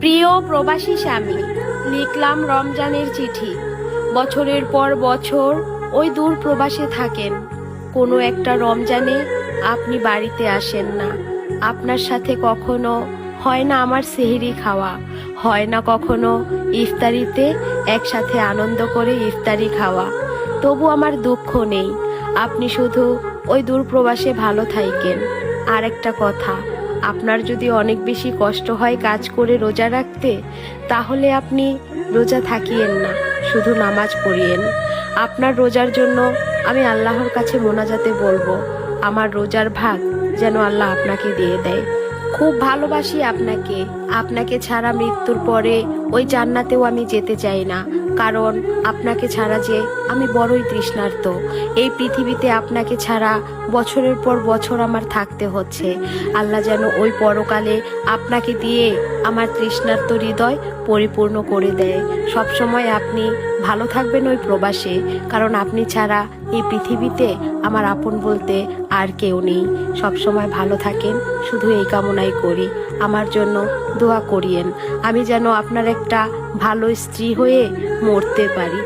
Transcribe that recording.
প্রিয় প্রবাসী স্বামী, লিখলাম রমজানের চিঠি। বছরের পর বছর ওই দূর প্রবাসে থাকেন, কোনো একটা রমজানে আপনি বাড়িতে আসেন না। আপনার সাথে কখনো হয় না আমার সেহরি খাওয়া, হয় না কখনো ইফতারিতে একসাথে আনন্দ করে ইফতারি খাওয়া। তবু আমার দুঃখ নেই, আপনি শুধু ওই দূর প্রবাসে ভালো থাকেন। আর একটা কথা, আপনার যদি অনেক বেশি কষ্ট হয় কাজ করে রোজা রাখতে, তাহলে আপনি রোজা থাকিয়েন না, শুধু নামাজ পড়িয়েন। আপনার রোজার জন্য আমি আল্লাহর কাছে মোনাজাতে বলবো, আমার রোজার ভাগ যেন আল্লাহ আপনাকে দিয়ে দেয়। খুব ভালোবাসি আপনাকে, আপনাকে ছাড়া মৃত্যুর পরে ওই জান্নাতেও আমি যেতে চাই না, কারণ আপনাকে ছাড়া যে আমি বড়ই তৃষ্ণার্ত। এই পৃথিবীতে আপনাকে ছাড়া বছরের পর বছর আমার থাকতে হচ্ছে। আল্লাহ যেন ওই পরকালে আপনাকে দিয়ে আমার তৃষ্ণার্ত হৃদয় পরিপূর্ণ করে দেয়। সবসময় আপনি ভালো থাকবেন ওই প্রবাসে, কারণ আপনি ছাড়া এই পৃথিবীতে আমার আপন বলতে আর কেউ নেই। সবসময় ভালো থাকেন, শুধু এই কামনাই করি। আমার জন্য দোয়া করিয়েন, আমি যেন আপনার একটা ভালো স্ত্রী হয়ে মরতে পারি।